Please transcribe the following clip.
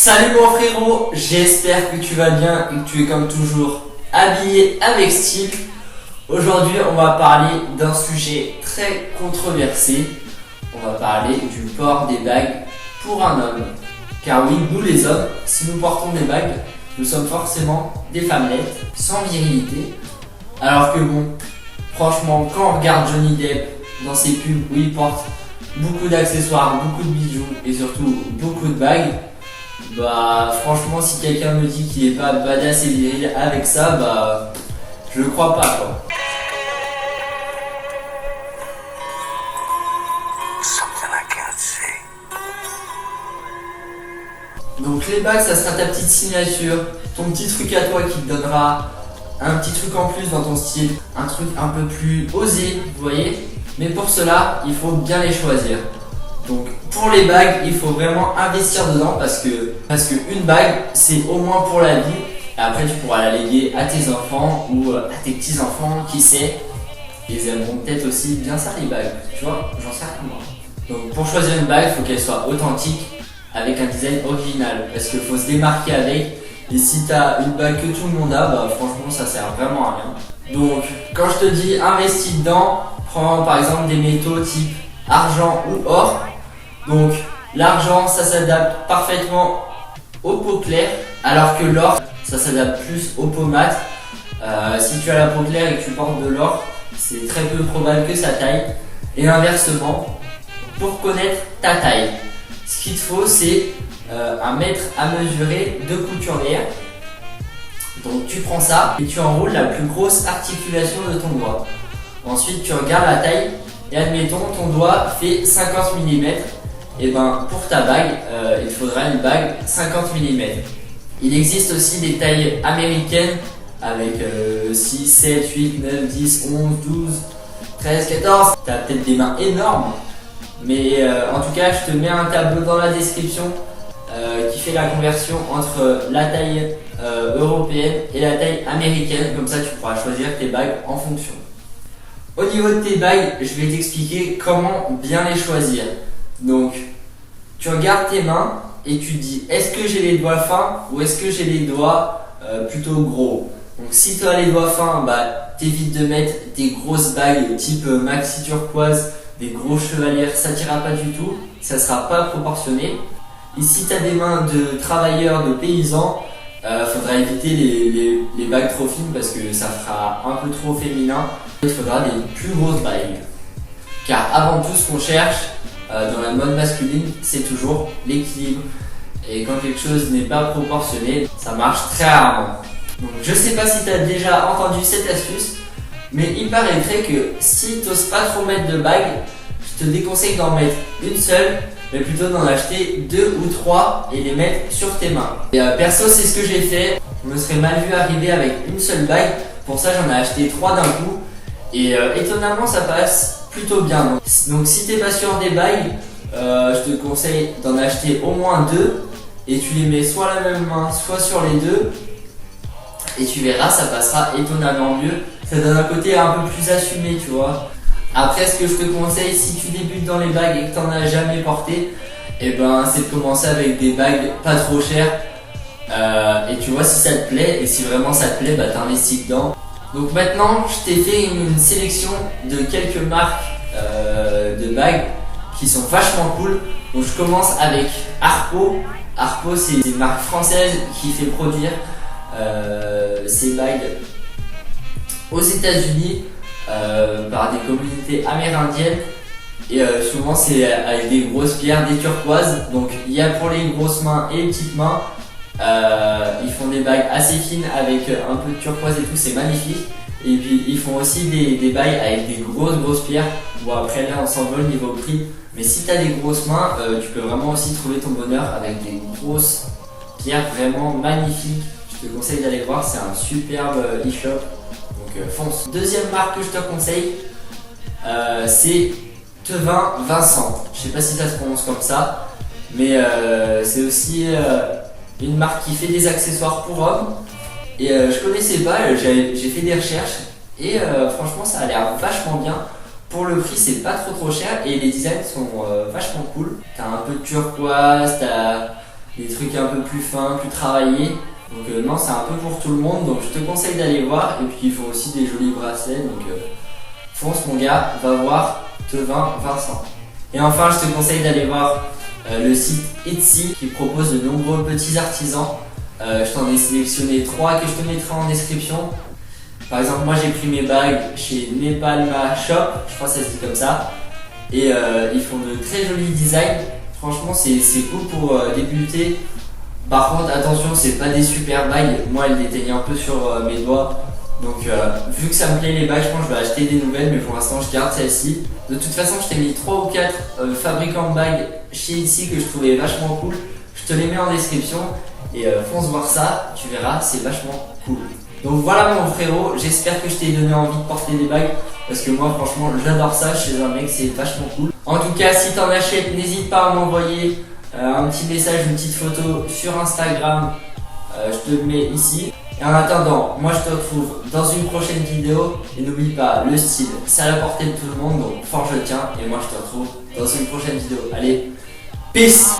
Salut mon frérot, j'espère que tu vas bien et que tu es comme toujours habillé avec style. Aujourd'hui on va parler d'un sujet très controversé. On va parler du port des bagues pour un homme. Car oui, nous les hommes, si nous portons des bagues, nous sommes forcément des femmelettes sans virilité. Alors que bon, franchement, quand on regarde Johnny Depp dans ses pubs où il porte beaucoup d'accessoires, beaucoup de bijoux et surtout beaucoup de bagues, bah franchement si quelqu'un me dit qu'il est pas badass et viril avec ça, bah je le crois pas quoi. Donc les bagues ça sera ta petite signature, ton petit truc à toi qui te donnera un petit truc en plus dans ton style, un truc un peu plus osé, vous voyez. Mais pour cela il faut bien les choisir. Donc pour les bagues, il faut vraiment investir dedans parce que une bague, c'est au moins pour la vie. Et après, tu pourras la léguer à tes enfants ou à tes petits-enfants, qui sait. Ils aimeront peut-être aussi bien ça, les bagues. Tu vois, j'en sais rien moi. Donc pour choisir une bague, il faut qu'elle soit authentique, avec un design original. Parce qu'il faut se démarquer avec. Et si tu as une bague que tout le monde a, bah franchement, ça sert vraiment à rien. Donc quand je te dis investis dedans, prends par exemple des métaux type argent ou or. Donc l'argent ça s'adapte parfaitement aux peaux claires, alors que l'or ça s'adapte plus aux peaux mates. Si tu as la peau claire et que tu portes de l'or, c'est très peu probable que ça taille. Et inversement, pour connaître ta taille, ce qu'il te faut c'est un mètre à mesurer de couturière. Donc tu prends ça et tu enroules la plus grosse articulation de ton doigt. Ensuite tu regardes la taille et admettons ton doigt fait 50 mm. Et ben pour ta bague, il faudra une bague 50 mm. Il existe aussi des tailles américaines avec 6, 7, 8, 9, 10, 11, 12, 13, 14. Tu as peut-être des mains énormes, mais en tout cas je te mets un tableau dans la description qui fait la conversion entre la taille européenne et la taille américaine. Comme ça tu pourras choisir tes bagues en fonction. Au niveau de tes bagues, je vais t'expliquer comment bien les choisir. Donc, tu regardes tes mains et tu te dis est-ce que j'ai les doigts fins ou est-ce que j'ai les doigts plutôt gros. Donc, si tu as les doigts fins, bah, t'évites de mettre des grosses bagues type maxi turquoise, des gros chevaliers, ça t'ira pas du tout, ça sera pas proportionné. Et si tu as des mains de travailleurs, de paysans, faudra éviter les bagues trop fines parce que ça fera un peu trop féminin. Il faudra des plus grosses bagues. Car avant tout, ce qu'on cherche dans la mode masculine, c'est toujours l'équilibre. Et quand quelque chose n'est pas proportionné, ça marche très rarement. Donc je sais pas si tu as déjà entendu cette astuce, mais il paraîtrait que si tu n'oses pas trop mettre de bagues, je te déconseille d'en mettre une seule, mais plutôt d'en acheter 2 ou 3 et les mettre sur tes mains. Et perso, c'est ce que j'ai fait. Je me serais mal vu arriver avec une seule bague. Pour ça, j'en ai acheté 3 d'un coup. Et étonnamment, ça passe plutôt bien. Donc si t'es pas sûr des bagues, je te conseille d'en acheter au moins 2 et tu les mets soit à la même main, soit sur les deux. Et tu verras, ça passera étonnamment mieux. Ça donne un côté un peu plus assumé, tu vois. Après, ce que je te conseille, si tu débutes dans les bagues et que t'en as jamais porté, et ben c'est de commencer avec des bagues pas trop chères. Et tu vois si ça te plaît, et si vraiment ça te plaît, bah t'investis dedans. Donc maintenant, je t'ai fait une sélection de quelques marques de bagues qui sont vachement cool. Donc je commence avec Harpo. Harpo, c'est une marque française qui fait produire ces bagues aux États-Unis par des communautés amérindiennes. Et souvent c'est avec des grosses pierres, des turquoises. Donc il y a pour les grosses mains et les petites mains. Ils font des bagues assez fines avec un peu de turquoise et tout, c'est magnifique. Et puis ils font aussi des bagues avec des grosses pierres. Bon après là on s'envole niveau prix, mais si tu as des grosses mains, tu peux vraiment aussi trouver ton bonheur avec des grosses pierres vraiment magnifiques. Je te conseille d'aller voir, c'est un superbe e-shop, donc fonce. Deuxième marque que je te conseille, c'est Tevin Vincent. Je sais pas si ça se prononce comme ça, mais c'est aussi une marque qui fait des accessoires pour hommes. Et je connaissais pas, j'ai fait des recherches et franchement ça a l'air vachement bien. Pour le prix c'est pas trop cher et les designs sont vachement cool. T'as un peu de turquoise, t'as des trucs un peu plus fins, plus travaillés. Donc non, c'est un peu pour tout le monde, donc je te conseille d'aller voir. Et puis ils font aussi des jolis bracelets, donc fonce mon gars, va voir Tevin Vincent. Et enfin, je te conseille d'aller voir le site Etsy qui propose de nombreux petits artisans. Je t'en ai sélectionné 3 que je te mettrai en description. Par exemple, moi j'ai pris mes bagues chez Nepalma Shop, je crois que ça se dit comme ça. Et ils font de très jolis designs. Franchement, c'est cool pour débuter. Par contre, attention, c'est pas des super bagues. Moi, elles déteignent un peu sur mes doigts. Donc, vu que ça me plaît les bagues, je pense que je vais acheter des nouvelles. Mais pour l'instant, je garde celle-ci. De toute façon, je t'ai mis 3 ou 4 fabricants de bagues chez Etsy que je trouvais vachement cool. Je te les mets en description. Et fonce voir ça, tu verras, c'est vachement cool. Donc voilà mon frérot, j'espère que je t'ai donné envie de porter des bagues. Parce que moi, franchement, j'adore ça chez un mec, c'est vachement cool. En tout cas, si t'en achètes, n'hésite pas à m'envoyer un petit message, une petite photo sur Instagram, je te le mets ici. Et en attendant, moi je te retrouve dans une prochaine vidéo. Et n'oublie pas, le style, c'est à la portée de tout le monde, donc fort je tiens. Et moi je te retrouve dans une prochaine vidéo. Allez, peace!